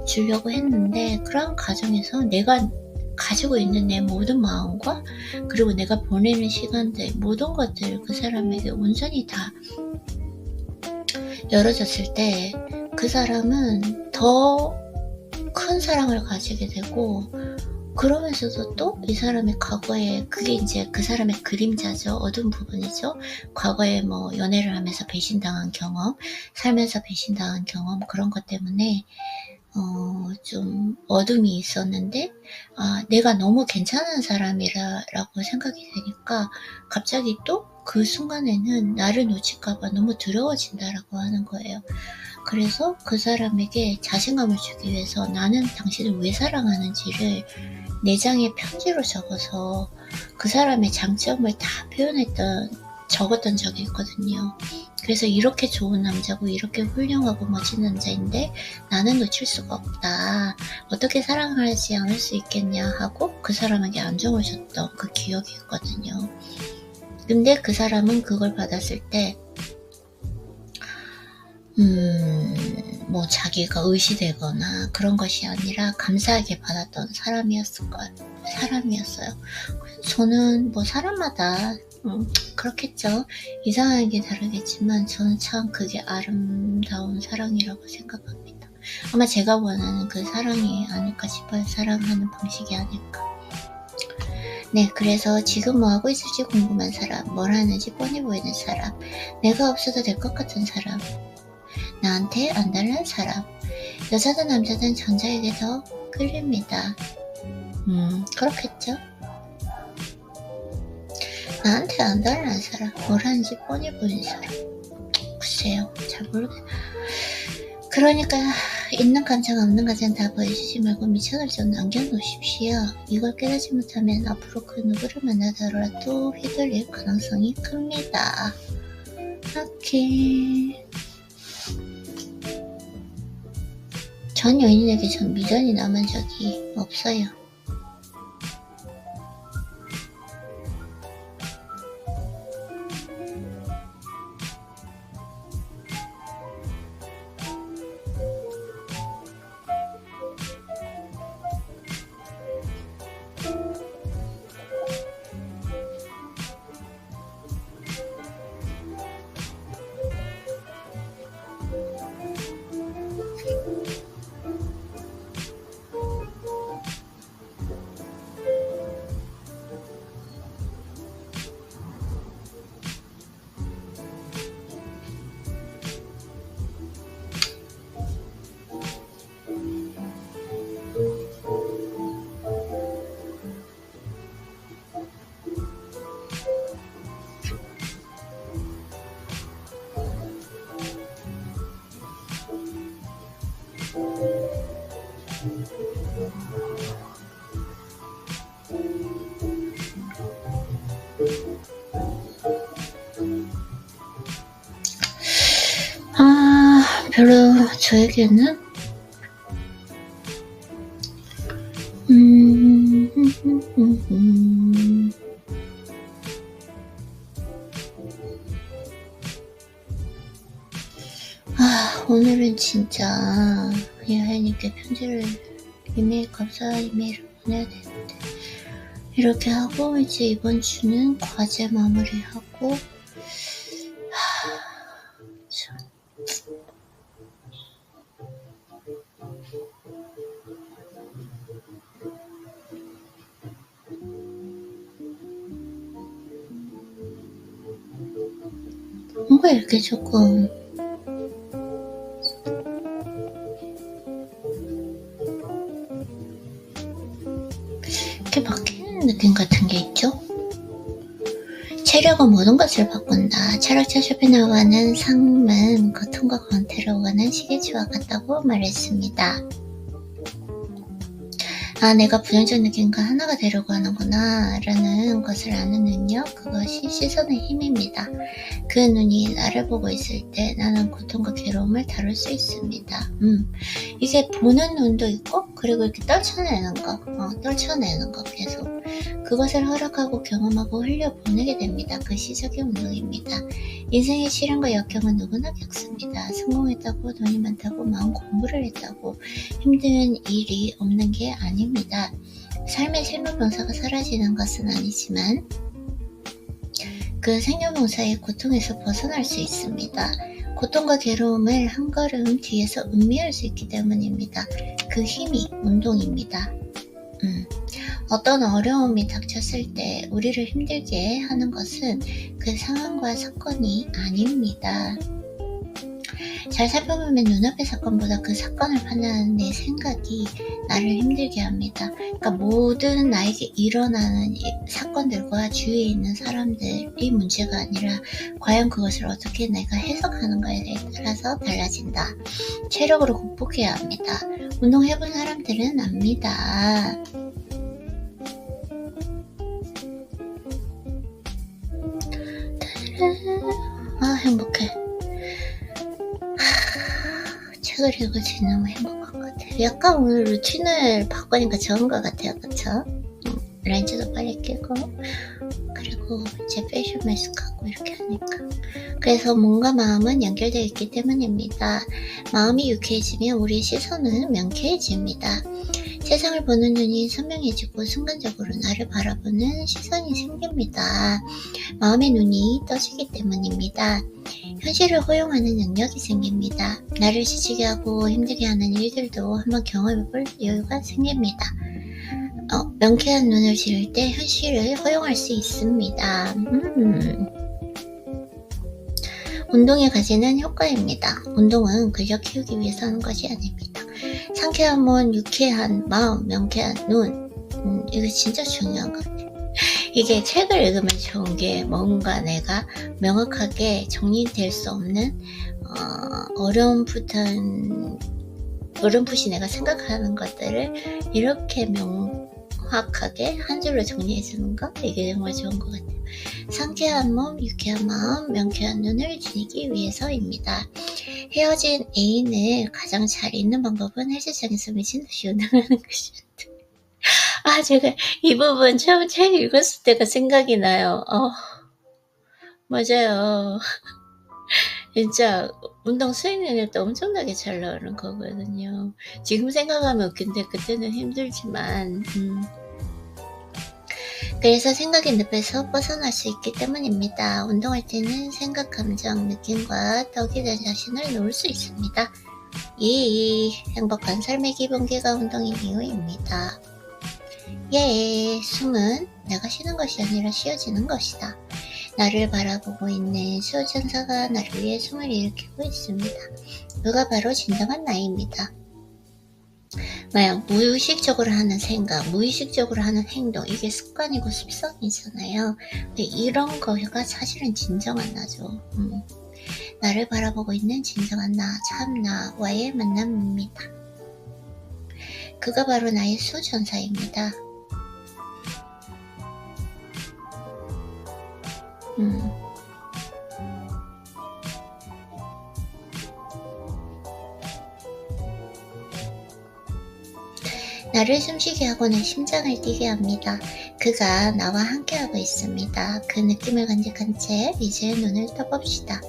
주려고 했는데, 그런 과정에서 내가 가지고 있는 내 모든 마음과 그리고 내가 보내는 시간들, 모든 것들을 그 사람에게 온전히 다 열어줬을 때 그 사람은 더 큰 사랑을 가지게 되고, 그러면서도 또 이 사람의 과거에, 그게 이제 그 사람의 그림자죠. 어두운 부분이죠. 과거에 연애를 하면서 배신당한 경험, 살면서 배신당한 경험, 그런 것 때문에 좀 어둠이 있었는데, 내가 너무 괜찮은 사람이라고 생각이 되니까 갑자기 또 그 순간에는 나를 놓칠까봐 너무 두려워진다라고 하는 거예요. 그래서 그 사람에게 자신감을 주기 위해서 나는 당신을 왜 사랑하는지를 내장에 편지로 적어서 그 사람의 장점을 다 적었던 적이 있거든요. 그래서 이렇게 좋은 남자고 이렇게 훌륭하고 멋진 남자인데 나는 놓칠 수가 없다, 어떻게 사랑하지 않을 수 있겠냐 하고 그 사람에게 안정을 줬던 그 기억이 있거든요. 근데 그 사람은 그걸 받았을 때 뭐 자기가 의시되거나 그런 것이 아니라 감사하게 받았던 사람이었어요. 저는 뭐 사람마다 그렇겠죠. 이상한 게 다르겠지만 저는 참 그게 아름다운 사랑이라고 생각합니다. 아마 제가 원하는 그 사랑이 아닐까 싶어요. 사랑하는 방식이 아닐까. 네, 그래서 지금 뭐 하고 있을지 궁금한 사람, 뭘 하는지 뻔히 보이는 사람, 내가 없어도 될 것 같은 사람, 나한테 안달난 사람, 여자든 남자든 전자에게 더 끌립니다. 그렇겠죠? 나한테 안달난 사람, 뭘 하는지 뻔히 보이는 사람. 글쎄요, 잘 모르겠어요. 그러니까 있는 감정 없는 감정 다 보여주지 말고 미쳐날 좀 남겨놓으십시오. 이걸 깨닫지 못하면 앞으로 그 누구를 만나더라도 휘둘릴 가능성이 큽니다. 오케이. 전 여인에게 전 미련이 남은 적이 없어요. 별로 저에게는 오늘은 진짜 여행님께 편지를 감사 이메일을 보내야 되는데 이렇게 하고 이제 이번 주는 과제 마무리하고 뭔가 이렇게 조금 이렇게 바뀌는 느낌 같은 게 있죠? 체력은 모든 것을 바꾼다. 철학자 쇼펜하우어는 삶은 고통과 권태를 오가는 시계추와 같다고 말했습니다. 내가 부정적 느낌과 하나가 되려고 하는구나 라는 것을 아는 능력, 그것이 시선의 힘입니다. 그 눈이 나를 보고 있을 때 나는 고통과 괴로움을 다룰 수 있습니다. 이게 보는 눈도 있고 그리고 이렇게 떨쳐내는 거 계속 그것을 허락하고 경험하고 흘려보내게 됩니다. 그 시작의 운동입니다. 인생의 시련과 역경은 누구나 겪습니다. 성공했다고 돈이 많다고 마음 공부를 했다고 힘든 일이 없는 게 아닙니다. 삶의 생로병사가 사라지는 것은 아니지만 그 생로병사의 고통에서 벗어날 수 있습니다. 고통과 괴로움을 한 걸음 뒤에서 음미할 수 있기 때문입니다. 그 힘이 운동입니다. 어떤 어려움이 닥쳤을 때 우리를 힘들게 하는 것은 그 상황과 사건이 아닙니다. 잘 살펴보면 눈앞의 사건보다 그 사건을 판단하는 내 생각이 나를 힘들게 합니다. 그러니까 모든 나에게 일어나는 사건들과 주위에 있는 사람들이 문제가 아니라 과연 그것을 어떻게 내가 해석하는가에 따라서 달라진다. 체력으로 극복해야 합니다. 운동해본 사람들은 압니다. 행복해. 책을 읽어지 너무 행복한 것 같아요. 약간 오늘 루틴을 바꾸니까 좋은 것 같아요. 그쵸? 렌즈도 빨리 눈에 끼고 그리고 이제 페이셜 마스크 하고 이렇게 하니까 그래서 몸과 마음은 연결되어 있기 때문입니다. 마음이 유쾌해지면 우리의 시선은 명쾌해집니다. 세상을 보는 눈이 선명해지고 순간적으로 나를 바라보는 시선이 생깁니다. 마음의 눈이 떠지기 때문입니다. 현실을 허용하는 능력이 생깁니다. 나를 지치게 하고 힘들게 하는 일들도 한번 경험해볼 여유가 생깁니다. 명쾌한 눈을 지을 때 현실을 허용할 수 있습니다. 운동의 가지는 효과입니다. 운동은 근력 키우기 위해서 하는 것이 아닙니다. 상쾌한 몸, 유쾌한 마음, 명쾌한 눈. 이거 진짜 중요한 것 같아요. 이게 책을 읽으면 좋은 게 뭔가 내가 명확하게 정리될 수 없는 어렴풋이 내가 생각하는 것들을 이렇게 명확하게 한 줄로 정리해주는 거, 이게 정말 좋은 것 같아요. 상쾌한 몸, 유쾌한 마음, 명쾌한 눈을 지니기 위해서입니다. 헤어진 애인을 가장 잘 잊는 방법은 헬스장에서 미친 듯이 운동하는 것입니다. 제가 이 부분 처음 책 읽었을 때가 생각이 나요. 맞아요. 진짜 운동 수행량일 때 엄청나게 잘 나오는 거거든요. 지금 생각하면 웃긴데 그때는 힘들지만 그래서 생각의 늪에서 벗어날 수 있기 때문입니다. 운동할 때는 생각, 감정, 느낌과 떡이 된 자신을 놓을 수 있습니다. 이 행복한 삶의 기본기가 운동인 이유입니다. 숨은 내가 쉬는 것이 아니라 쉬어지는 것이다. 나를 바라보고 있는 수호천사가 나를 위해 숨을 일으키고 있습니다. 그가 바로 진정한 나입니다. 만약 무의식적으로 하는 생각, 무의식적으로 하는 행동, 이게 습관이고 습성이잖아요. 근데 이런 거가 사실은 진정한 나죠. 나를 바라보고 있는 진정한 나, 참 나와의 만남입니다. 그가 바로 나의 수호천사입니다. 나를 숨쉬게 하고 내 심장을 뛰게 합니다. 그가 나와 함께하고 있습니다. 그 느낌을 간직한 채 이제 눈을 떠봅시다.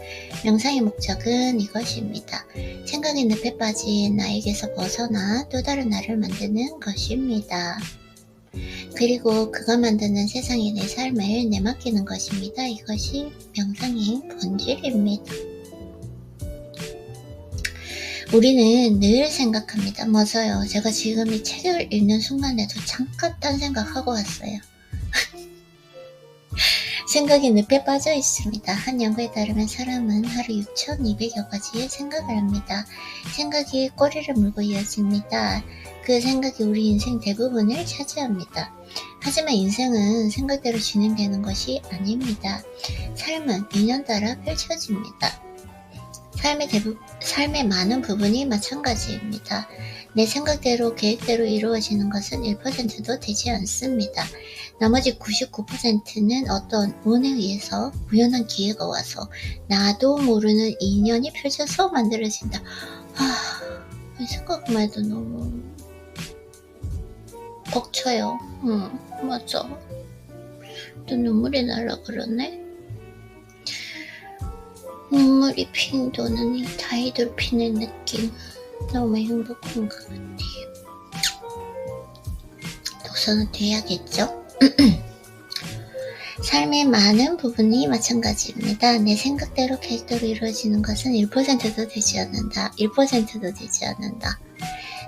명상의 목적은 이것입니다. 생각의 늪에 빠진 나에게서 벗어나 또 다른 나를 만드는 것입니다. 그리고 그가 만드는 세상에 내 삶을 내맡기는 것입니다. 이것이 명상의 본질입니다. 우리는 늘 생각합니다. 맞아요. 제가 지금 이 책을 읽는 순간에도 잠깐 딴 생각하고 왔어요. 생각이 늪에 빠져 있습니다. 한 연구에 따르면 사람은 하루 6,200여 가지의 생각을 합니다. 생각이 꼬리를 물고 이어집니다. 그 생각이 우리 인생 대부분을 차지합니다. 하지만 인생은 생각대로 진행되는 것이 아닙니다. 삶은 인연 따라 펼쳐집니다. 삶의 많은 부분이 마찬가지입니다. 내 생각대로 계획대로 이루어지는 것은 1%도 되지 않습니다. 나머지 99%는 어떤 운에 의해서 우연한 기회가 와서 나도 모르는 인연이 펼쳐서 만들어진다. 생각만 해도 너무 벅차요. 맞아. 또 눈물이 날라 그러네. 눈물이 핀 도는 이 다이돌 피는 느낌 너무 행복한 것 같아요. 독서는 돼야겠죠? 삶의 많은 부분이 마찬가지입니다. 내 생각대로 계획대로 이루어지는 것은 1%도 되지 않는다. 1%도 되지 않는다.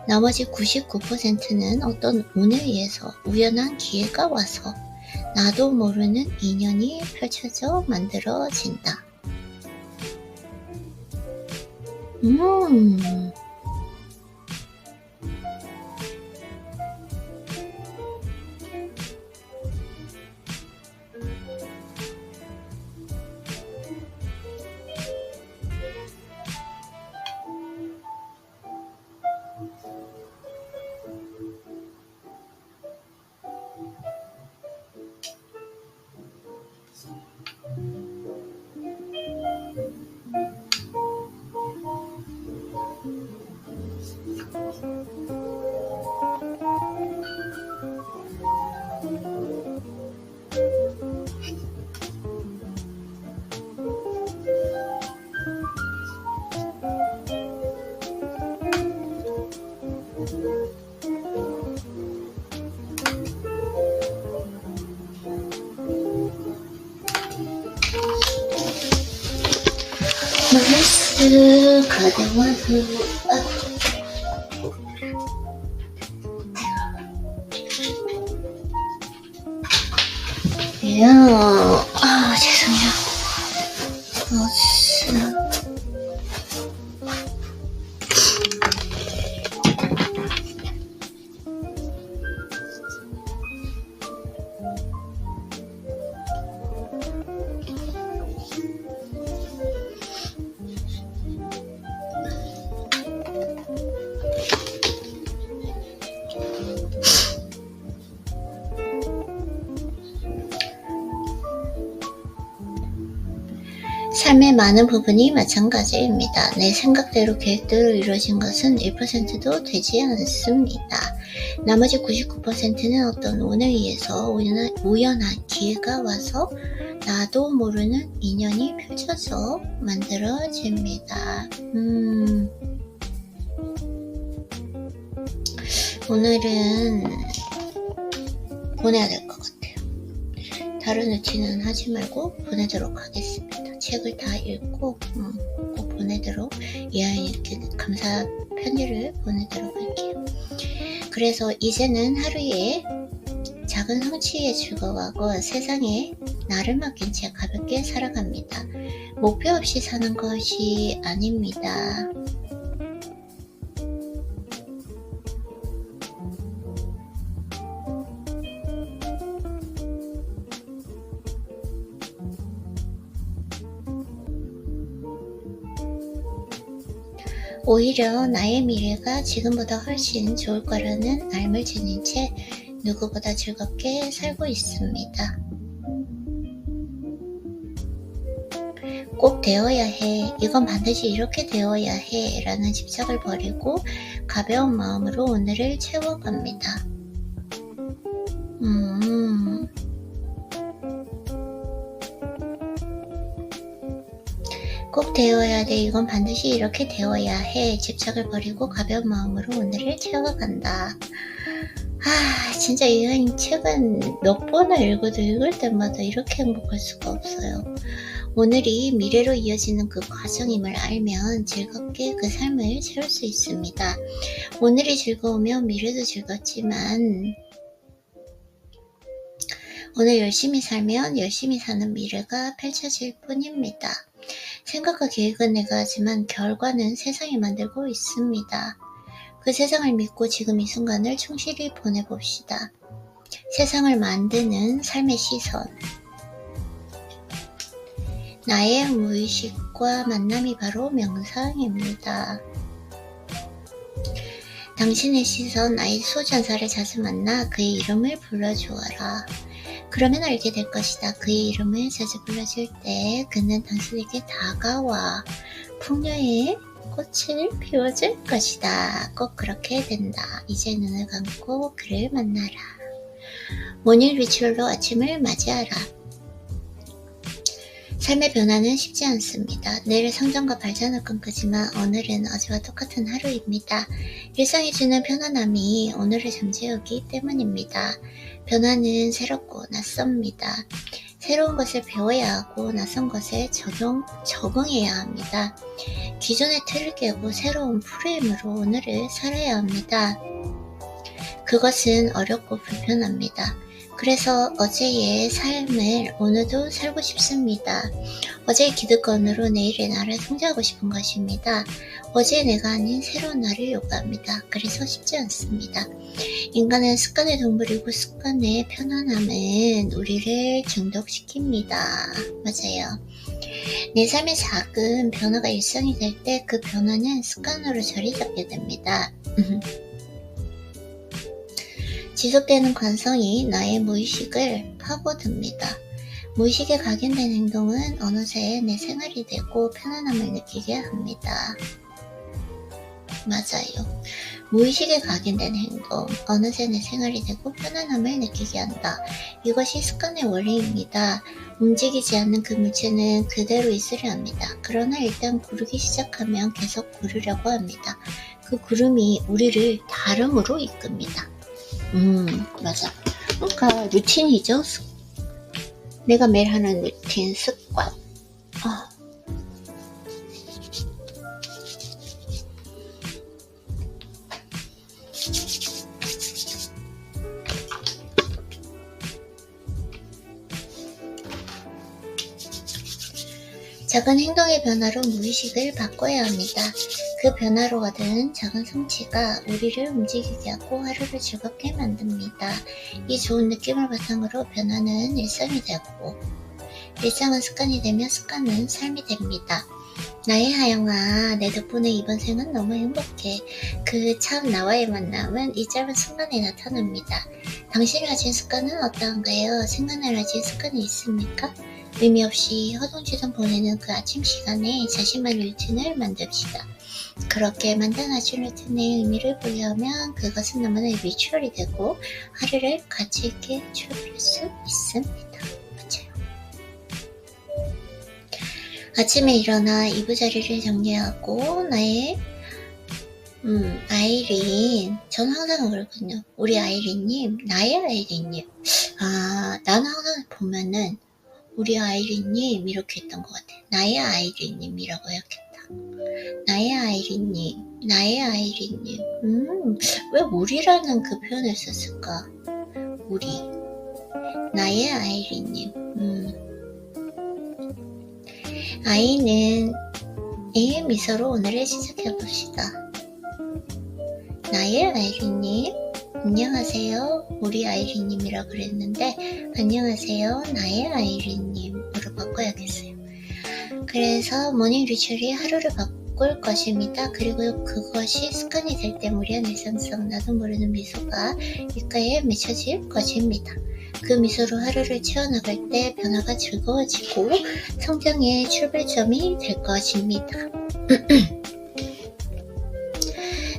나머지 99%는 어떤 운에 의해서 우연한 기회가 와서 나도 모르는 인연이 펼쳐져 만들어진다. 가져와서 죄송해요. 삶의 많은 부분이 마찬가지입니다. 내 생각대로 계획대로 이루어진 것은 1%도 되지 않습니다. 나머지 99%는 어떤 운에 의해서 우연한 기회가 와서 나도 모르는 인연이 펼쳐져 만들어집니다. 오늘은 보내야 될 것 같아요. 다른 루틴은 하지 말고 보내도록 하겠습니다. 책을 다 읽고 꼭 보내도록 이하연님께 감사 편지를 보내도록 할게요. 그래서 이제는 하루에 작은 성취에 즐거워하고 세상에 나를 맡긴 채 가볍게 살아갑니다. 목표 없이 사는 것이 아닙니다. 오히려 나의 미래가 지금보다 훨씬 좋을 거라는 알을 지닌 채 누구보다 즐겁게 살고 있습니다. 꼭 되어야 해, 이건 반드시 이렇게 되어야 해 라는 집착을 버리고 가벼운 마음으로 오늘을 채워갑니다. 꼭 되어야 돼, 이건 반드시 이렇게 되어야 해, 집착을 버리고 가벼운 마음으로 오늘을 채워간다. 진짜 이 책은 몇 번을 읽어도 읽을 때마다 이렇게 행복할 수가 없어요. 오늘이 미래로 이어지는 그 과정임을 알면 즐겁게 그 삶을 채울 수 있습니다. 오늘이 즐거우면 미래도 즐겁지만 오늘 열심히 살면 열심히 사는 미래가 펼쳐질 뿐입니다. 생각과 계획은 내가 하지만 결과는 세상이 만들고 있습니다. 그 세상을 믿고 지금 이 순간을 충실히 보내봅시다. 세상을 만드는 삶의 시선. 나의 무의식과 만남이 바로 명상입니다. 당신의 시선, 나의 소전사를 자주 만나 그의 이름을 불러주어라. 그러면 알게 될 것이다. 그의 이름을 자주 불러줄 때 그는 당신에게 다가와 풍요의 꽃을 피워줄 것이다. 꼭 그렇게 된다. 이제 눈을 감고 그를 만나라. 모닝 리추얼로 아침을 맞이하라. 삶의 변화는 쉽지 않습니다. 내일 성장과 발전을 꿈꾸지만 오늘은 어제와 똑같은 하루입니다. 일상이 주는 편안함이 오늘을 잠재우기 때문입니다. 변화는 새롭고 낯섭니다. 새로운 것을 배워야 하고 낯선 것에 적응해야 합니다. 기존의 틀을 깨고 새로운 프레임으로 오늘을 살아야 합니다. 그것은 어렵고 불편합니다. 그래서 어제의 삶을 오늘도 살고 싶습니다. 어제의 기득권으로 내일의 나를 통제하고 싶은 것입니다. 어제의 내가 아닌 새로운 나를 요구합니다. 그래서 쉽지 않습니다. 인간은 습관의 동물이고 습관의 편안함은 우리를 중독시킵니다. 맞아요. 내 삶의 작은 변화가 일상이 될 때 그 변화는 습관으로 자리 잡게 됩니다. 지속되는 관성이 나의 무의식을 파고듭니다. 무의식에 각인된 행동은 어느새 내 생활이 되고 편안함을 느끼게 합니다. 맞아요. 무의식에 각인된 행동, 어느새 내 생활이 되고 편안함을 느끼게 한다. 이것이 습관의 원리입니다. 움직이지 않는 그 물체는 그대로 있으려 합니다. 그러나 일단 구르기 시작하면 계속 구르려고 합니다. 그 구름이 우리를 다름으로 이끕니다. 맞아. 그러니까 루틴이죠. 내가 매일 하는 루틴, 습관. 작은 행동의 변화로 무의식을 바꿔야 합니다. 그 변화로 얻은 작은 성취가 우리를 움직이게 하고 하루를 즐겁게 만듭니다. 이 좋은 느낌을 바탕으로 변화는 일상이 되고, 일상은 습관이 되며 습관은 삶이 됩니다. 나의 하영아, 내 덕분에 이번 생은 너무 행복해. 그 참 나와의 만남은 이 짧은 순간에 나타납니다. 당신이 가진 습관은 어떠한가요? 생각날 가진 습관이 있습니까? 의미 없이 허둥지둥 보내는 그 아침 시간에 자신만의 루틴을 만듭시다. 그렇게 만든 아침 루틴에 의미를 부여하면 그것은 너무나 리추얼이 되고 하루를 가치 있게 출발할 수 있습니다. 아침에 일어나 이부자리를 정리하고 나의 아이린, 전 항상 그렇거든요. 우리 아이린님, 나의 아이린님. 나는 항상 보면은 우리 아이린님 이렇게 했던 것 같아. 나의 아이린님이라고 해야겠다. 나의 아이린님, 나의 아이린님. 왜 우리라는 그 표현을 썼을까? 우리, 나의 아이린님. 아이는 A의 미소로 오늘을 시작해봅시다. 나의 아이린님, 안녕하세요. 우리 아이린님이라고 그랬는데 안녕하세요. 나의 아이린님으로 바꿔야겠어요. 그래서 모닝 리추얼이 하루를 바꿀 것입니다. 그리고 그것이 습관이 될 때 무리한 일상성 나도 모르는 미소가 입가에 맺혀질 것입니다. 그 미소로 하루를 채워나갈 때 변화가 즐거워지고 성장의 출발점이 될 것입니다.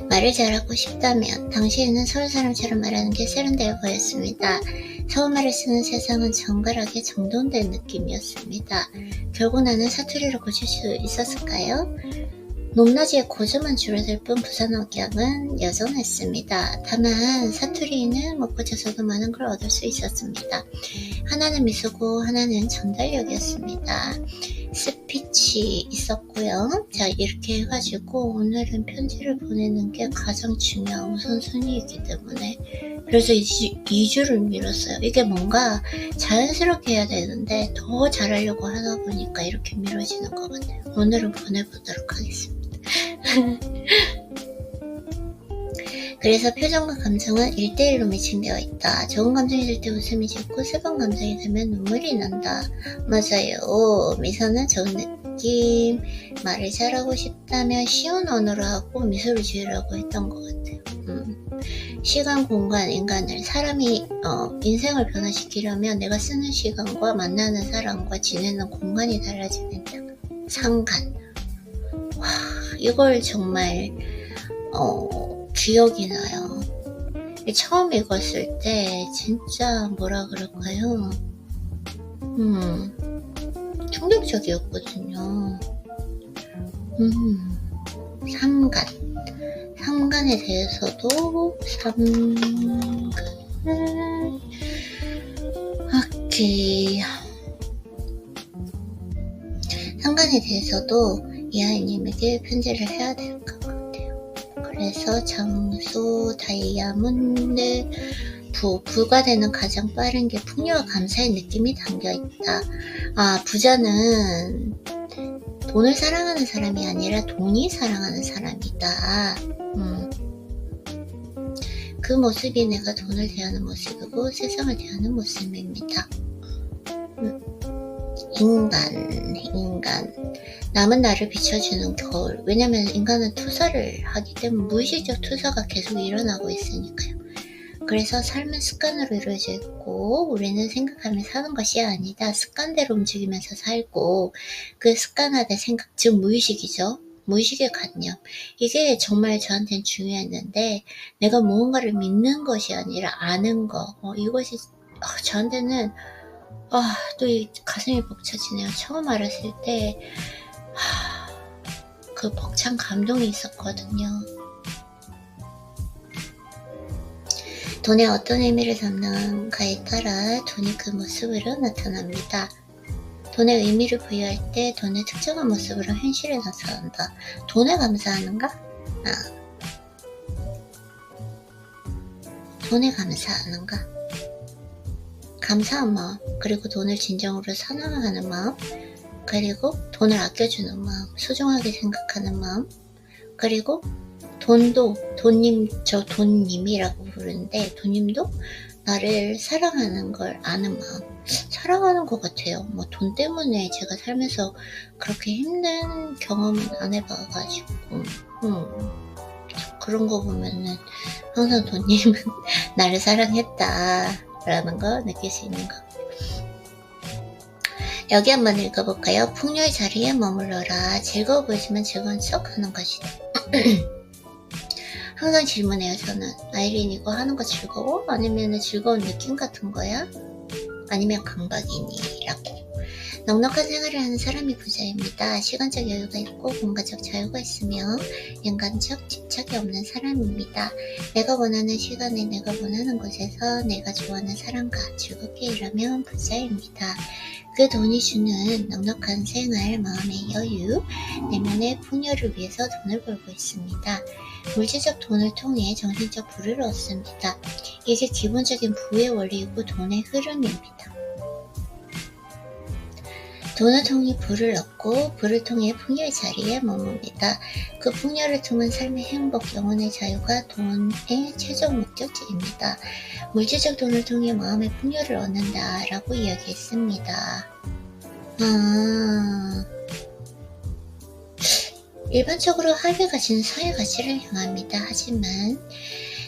말을 잘하고 싶다면 당시에는 서울 사람처럼 말하는 게 세련되어 보였습니다. 서울말을 쓰는 세상은 정갈하게 정돈된 느낌이었습니다. 결국 나는 사투리를 고칠 수 있었을까요? 높낮이의 고조만 줄어들 뿐 부산 억양은 여전했습니다. 다만 사투리는 못 고쳐서도 많은 걸 얻을 수 있었습니다. 하나는 미소고 하나는 전달력이었습니다. 스피치 있었고요. 자, 이렇게 해가지고 오늘은 편지를 보내는 게 가장 중요한 우선순위이기 때문에 그래서 2주를 미뤘어요. 이게 뭔가 자연스럽게 해야 되는데 더 잘하려고 하다 보니까 이렇게 미뤄지는 것 같아요. 오늘은 보내보도록 하겠습니다. 그래서 표정과 감정은 1대1로 매칭되어 있다. 좋은 감정이 들 때 웃음이 짓고 슬픈 감정이 들면 눈물이 난다. 맞아요. 미소는 좋은 느낌. 말을 잘하고 싶다면 쉬운 언어로 하고 미소를 지으라고 했던 것 같아요. 시간, 공간, 인간을 사람이 인생을 변화시키려면 내가 쓰는 시간과 만나는 사람과 지내는 공간이 달라지는다. 상관. 와, 이걸 정말 기억이 나요. 처음 읽었을 때 진짜 뭐라 그럴까요? 충격적이었거든요. 삼간에 대해서도 오케이. 삼간에 대해서도 이 아이님에게 편지를 해야 될 것 같아요. 그래서 장소, 다이아몬드, 부가 되는 가장 빠른 게 풍요와 감사의 느낌이 담겨있다. 부자는 돈을 사랑하는 사람이 아니라 돈이 사랑하는 사람이다. 그 모습이 내가 돈을 대하는 모습이고 세상을 대하는 모습입니다. 인간. 남은 나를 비춰주는 거울. 왜냐면 인간은 투사를 하기 때문에 무의식적 투사가 계속 일어나고 있으니까요. 그래서 삶은 습관으로 이루어져 있고 우리는 생각하며 사는 것이 아니다. 습관대로 움직이면서 살고 그 습관화된 생각, 즉 무의식이죠. 무의식의 관념. 이게 정말 저한테는 중요했는데 내가 무언가를 믿는 것이 아니라 아는 거. 이것이 저한테는 또 이 가슴이 벅차지네요. 처음 알았을 때 그 벅찬 감동이 있었거든요. 돈에 어떤 의미를 담는가에 따라 돈이 그 모습으로 나타납니다. 돈에 의미를 부여할 때 돈의 특정한 모습으로 현실에 나타난다. 돈에 감사하는가? 돈에 감사하는가? 감사한 마음, 그리고 돈을 진정으로 사랑하는 마음, 그리고 돈을 아껴주는 마음, 소중하게 생각하는 마음, 그리고 돈도 저 돈님이라고 부르는데 돈님도 나를 사랑하는 걸 아는 마음, 사랑하는 것 같아요. 뭐 돈 때문에 제가 살면서 그렇게 힘든 경험은 안 해봐가지고 그런 거 보면은 항상 돈님은 나를 사랑했다라는 거 느낄 수 있는 것 같아요. 여기 한번 읽어볼까요? 풍요의 자리에 머물러라. 즐거워 보이지만 즐거운 척 하는 것이다. 항상 질문해요. 저는 아이린 이거 하는 거 즐거워? 아니면 즐거운 느낌 같은 거야? 아니면 강박이니? 라고. 넉넉한 생활을 하는 사람이 부자입니다. 시간적 여유가 있고 공간적 자유가 있으며 인간적 집착이 없는 사람입니다. 내가 원하는 시간에 내가 원하는 곳에서 내가 좋아하는 사람과 즐겁게 일하면 부자입니다. 그 돈이 주는 넉넉한 생활, 마음의 여유, 내면의 풍요를 위해서 돈을 벌고 있습니다. 물질적 돈을 통해 정신적 부를 얻습니다. 이게 기본적인 부의 원리이고 돈의 흐름입니다. 돈을 통해 부를 얻고 부를 통해 풍요의 자리에 머뭅니다. 그 풍요를 통한 삶의 행복, 영혼의 자유가 돈의 최종 목적지입니다. 물질적 돈을 통해 마음의 풍요를 얻는다 라고 이야기했습니다. 일반적으로 하위 가치는 상위 가치를 향합니다. 하지만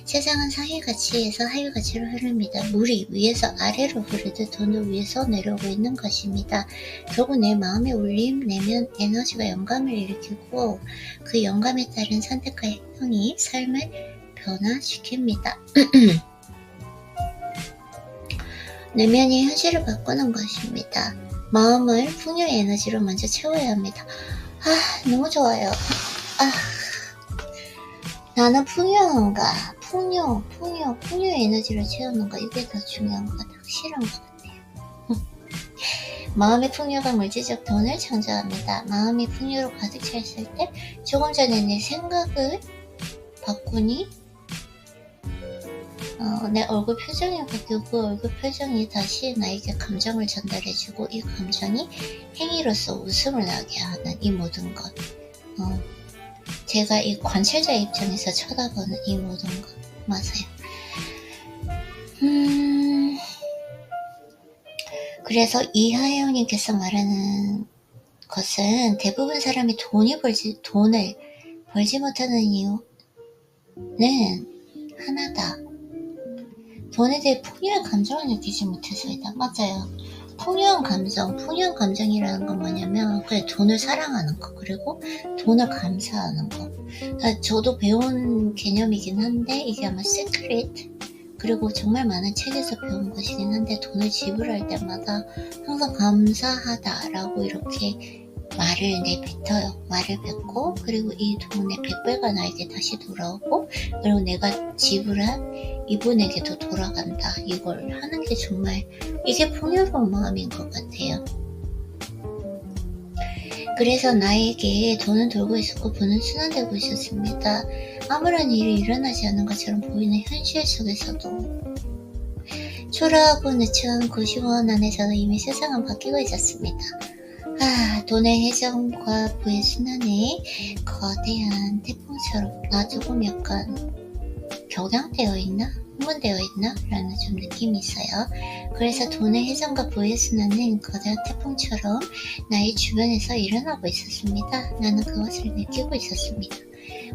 세상은 상위 가치에서 하위 가치로 흐릅니다. 물이 위에서 아래로 흐르듯 돈을 위에서 내려오고 있는 것입니다. 결국 내 마음의 울림, 내면 에너지가 영감을 일으키고 그 영감에 따른 선택과 행동이 삶을 변화시킵니다. 내면이 현실을 바꾸는 것입니다. 마음을 풍요의 에너지로 먼저 채워야 합니다. 너무 좋아요. 나는 풍요한가? 풍요의 에너지를 채우는 거, 이게 더 중요한 것 같아요. 확실한 것 같아요. 마음의 풍요가 물질적 돈을 창조합니다. 마음이 풍요로 가득 차 있을 때 조금 전에 내 생각을 바꾸니 내 얼굴 표정이 바뀌고 얼굴 표정이 다시 나에게 감정을 전달해주고 이 감정이 행위로서 웃음을 나게 하는 이 모든 것, 제가 이 관찰자 입장에서 쳐다보는 이 모든 것 맞아요. 그래서 이하영님께서 말하는 것은 대부분 사람이 돈을 벌지 못하는 이유는 하나다. 돈에 대해 풍요한 감정을 느끼지 못해서이다. 맞아요. 풍요한 감정이라는 건 뭐냐면 그래, 돈을 사랑하는 거, 그리고 돈을 감사하는 거. 저도 배운 개념이긴 한데 이게 아마 시크릿, 그리고 정말 많은 책에서 배운 것이긴 한데 돈을 지불할 때마다 항상 감사하다라고 이렇게 말을 뱉고, 그리고 이 돈의 100배가 나에게 다시 돌아오고, 그리고 내가 지불한 이분에게도 돌아간다. 이걸 하는 게 정말 이게 풍요로운 마음인 것 같아요. 그래서 나에게 돈은 돌고 있었고 부는 순환되고 있었습니다. 아무런 일이 일어나지 않는 것처럼 보이는 현실 속에서도 초라하고 느처한 고시원 안에서도 이미 세상은 바뀌고 있었습니다. 돈의 해정과 부의 순환에 거대한 태풍처럼 나 조금 약간 격양되어 있나? 흥분되어 있나? 라는 좀 느낌이 있어요. 그래서 돈의 해정과 부의 순환은 거대한 태풍처럼 나의 주변에서 일어나고 있었습니다. 나는 그것을 느끼고 있었습니다.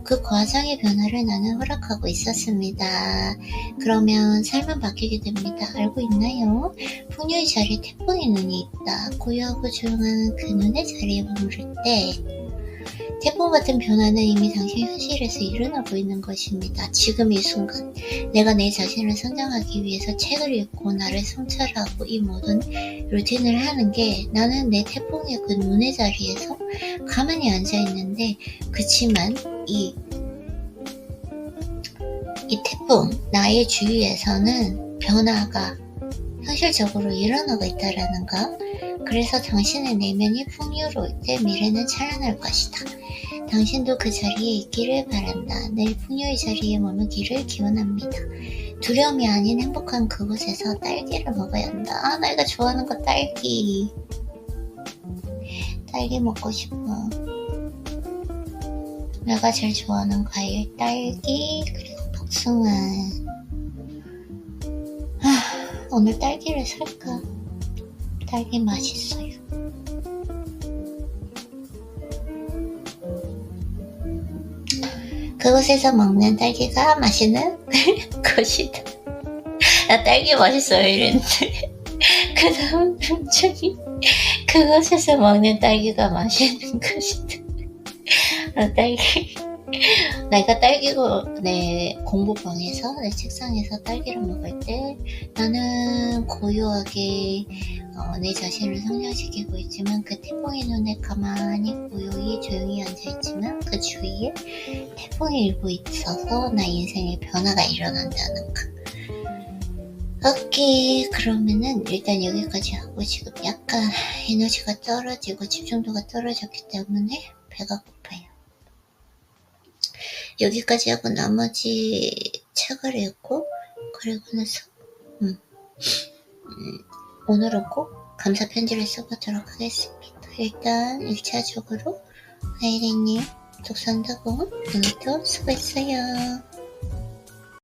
그 과정의 변화를 나는 허락하고 있었습니다. 그러면 삶은 바뀌게 됩니다. 알고 있나요? 풍요의 자리에 태풍의 눈이 있다. 고요하고 조용한 그 눈의 자리에 머무를 때 태풍 같은 변화는 이미 당신 현실에서 일어나고 있는 것입니다. 지금 이 순간 내가 내 자신을 성장하기 위해서 책을 읽고 나를 성찰하고 이 모든 루틴을 하는 게 나는 내 태풍의 그 눈의 자리에서 가만히 앉아있는데, 그치만 이 태풍, 나의 주위에서는 변화가 현실적으로 일어나고 있다라는 것. 그래서 당신의 내면이 풍요로울 때 미래는 찬란할 것이다. 당신도 그 자리에 있기를 바란다. 늘 풍요의 자리에 머물기를 기원합니다. 두려움이 아닌 행복한 그곳에서 딸기를 먹어야 한다. 내가 좋아하는 거 딸기. 딸기 먹고 싶어. 내가 제일 좋아하는 과일 딸기 그리고 복숭아. 오늘 딸기를 살까? 딸기 맛있어요. 그곳에서 먹는 딸기가 맛있는 것이다. 나 딸기 맛있어요 이랬는데 그 다음 문장이 그곳에서 먹는 딸기가 맛있는 것이다. 딸기 내가 딸기고 내 공부방에서 내 책상에서 딸기를 먹을 때 나는 고요하게 내 자신을 성장시키고 있지만 그 태풍의 눈에 가만히 고요히 조용히 앉아있지만 그 주위에 태풍이 일고 있어서 나 인생에 변화가 일어난다는 거. 오케이, 그러면은 일단 여기까지 하고 지금 약간 에너지가 떨어지고 집중도가 떨어졌기 때문에 배가 고파요. 여기까지 하고 나머지 책을 읽고 그리고 나서 오늘은 꼭 감사 편지를 써보도록 하겠습니다. 일단 1차적으로 아이린님 독상다공 오늘도 수고했어요.